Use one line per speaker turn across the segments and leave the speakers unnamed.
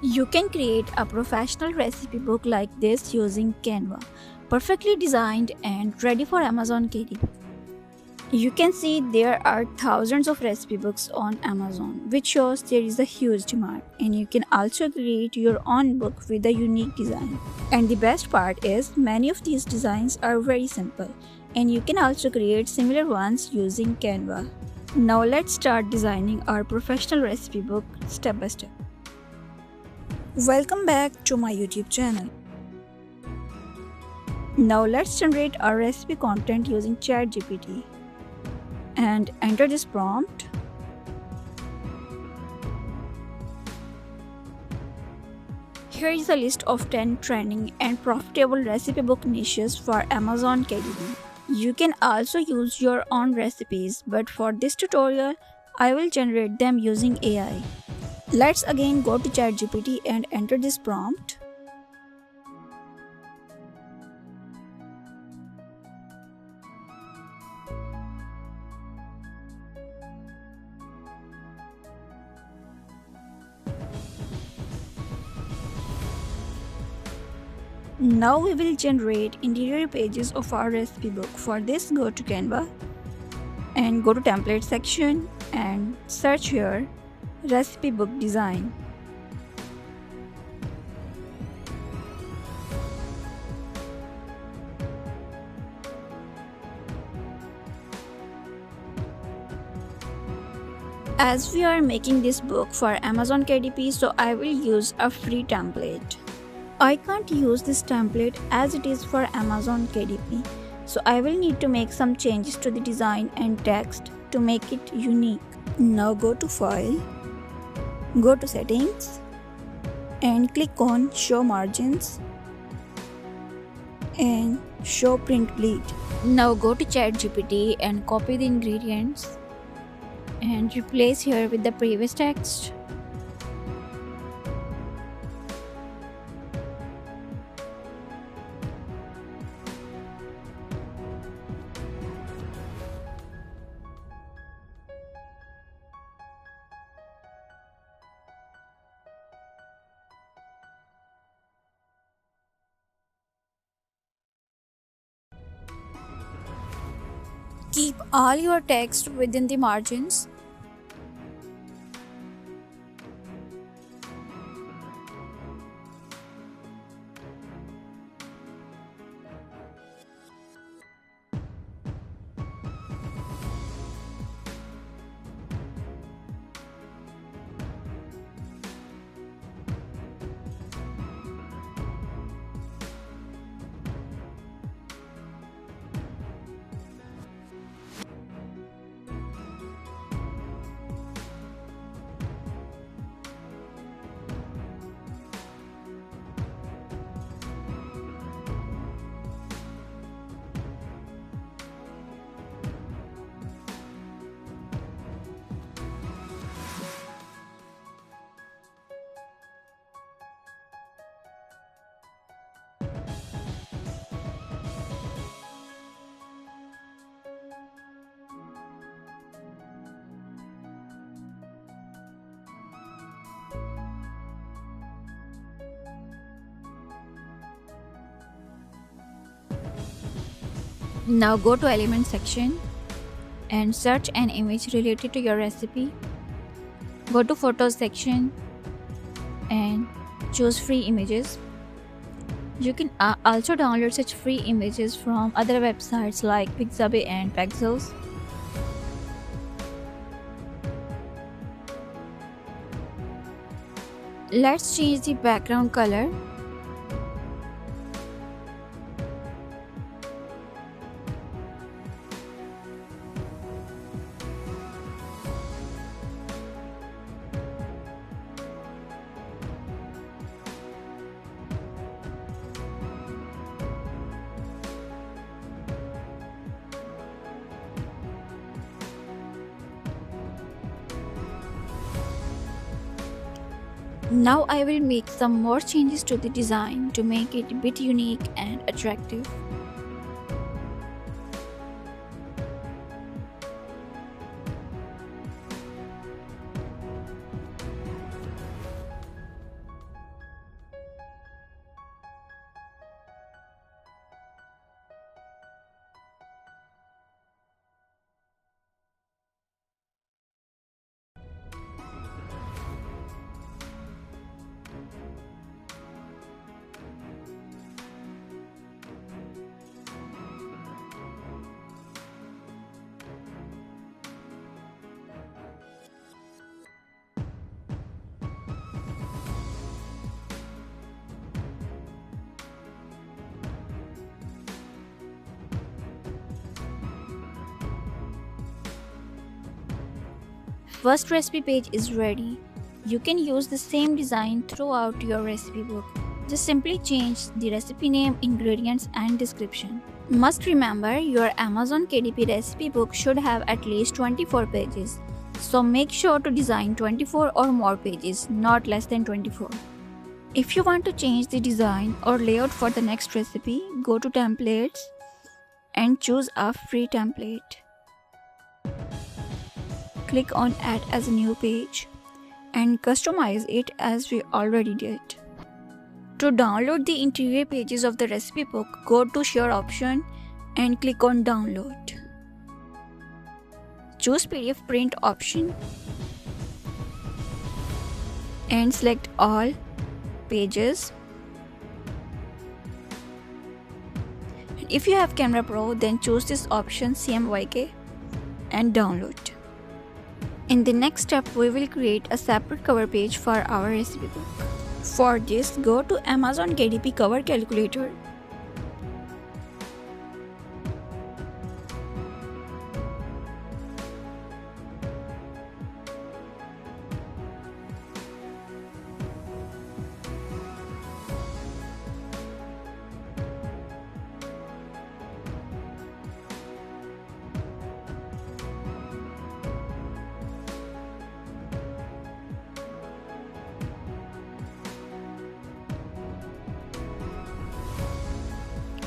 You can create a professional recipe book like this using Canva, perfectly designed and ready for Amazon KDP. You can see there are thousands of recipe books on Amazon, which shows there is a huge demand, and you can also create your own book with a unique design. And the best part is, many of these designs are very simple, and you can also create similar ones using Canva. Now let's start designing our professional recipe book step by step. Welcome back to my YouTube channel. Now let's generate our recipe content using ChatGPT and enter this prompt. Here is a list of 10 trending and profitable recipe book niches for Amazon KDP. You can also use your own recipes, but for this tutorial, I will generate them using AI. Let's again go to ChatGPT and enter this prompt. Now we will generate interior pages of our recipe book. For this, go to Canva and go to template section and search here recipe book design. As we are making this book for Amazon KDP, so I will use a free template. I can't use this template as it is for Amazon KDP, so I will need to make some changes to the design and text to make it unique. Now go to File, go to Settings and click on Show Margins and Show Print Bleed. Now go to ChatGPT and copy the ingredients and replace here with the previous text. Keep all your text within the margins. Now go to Element section and search an image related to your recipe. Go to Photos section and choose free images. You can also download such free images from other websites like Pixabay and Pexels. Let's change the background color. Now I will make some more changes to the design to make it a bit unique and attractive. First recipe page is ready. You can use the same design throughout your recipe book. Just simply change the recipe name, ingredients, and description. Must remember, your Amazon KDP recipe book should have at least 24 pages. So make sure to design 24 or more pages, not less than 24. If you want to change the design or layout for the next recipe, go to Templates and choose a free template. Click on Add as a new page and customize it as we already did. To download the interior pages of the recipe book, go to Share option and click on Download. Choose PDF print option and select all pages. And if you have Canva Pro, then choose this option CMYK and download. In the next step, we will create a separate cover page for our recipe book. For this, go to Amazon KDP cover calculator.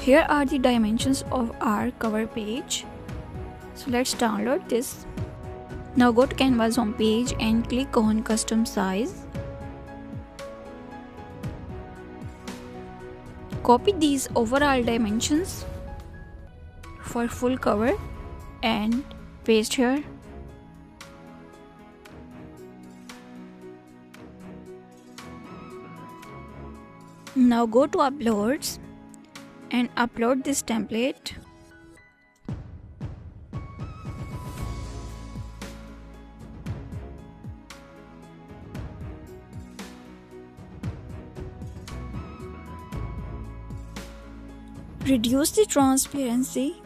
Here are the dimensions of our cover page. So let's download this. Now go to Canva's home page and click on custom size. Copy these overall dimensions for full cover and paste here. Now go to uploads and upload this template. Reduce the transparency.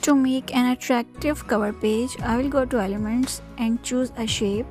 To make an attractive cover page, I will go to Elements and choose a shape.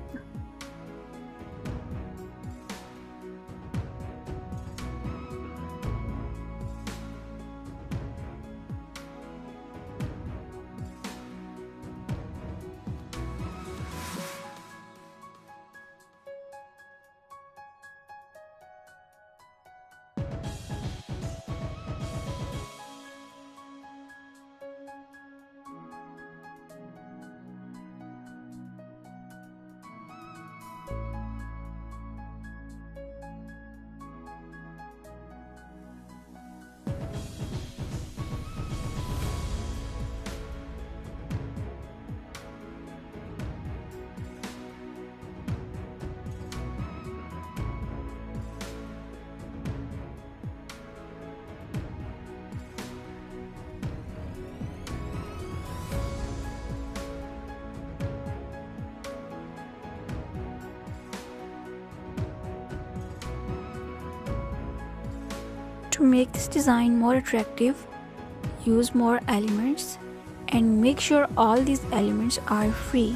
To make this design more attractive, use more elements and make sure all these elements are free.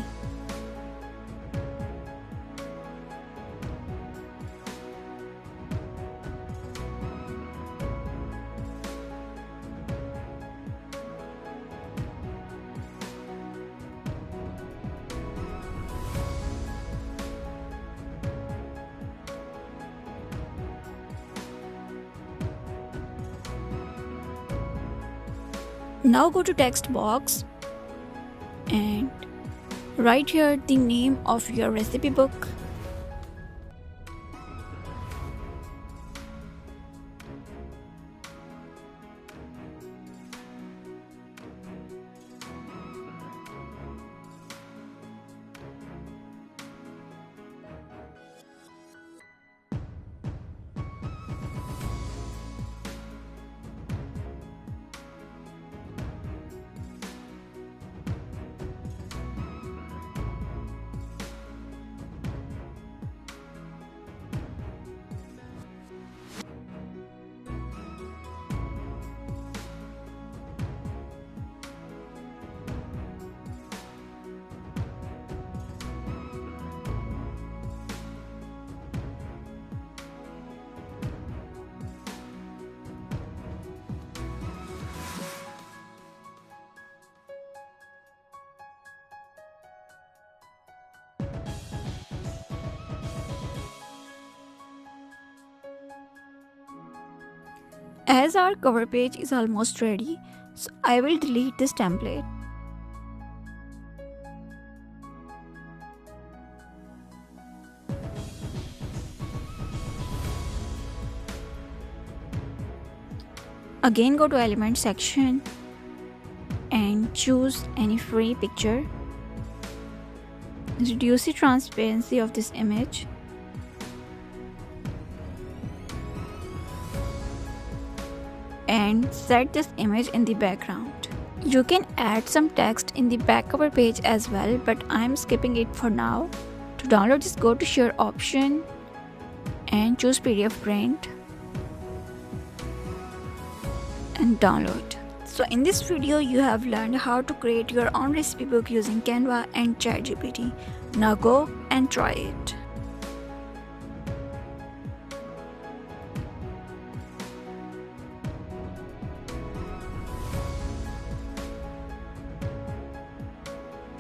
Now go to text box and write here the name of your recipe book. As our cover page is almost ready, so I will delete this template. Again, go to element section and choose any free picture. Reduce the transparency of this image. And set this image in the background. You can add some text in the back cover page as well, but I'm skipping it for now. To download this, go to share option and choose PDF print and download. So in this video you have learned how to create your own recipe book using Canva and ChatGPT. Now go and try it.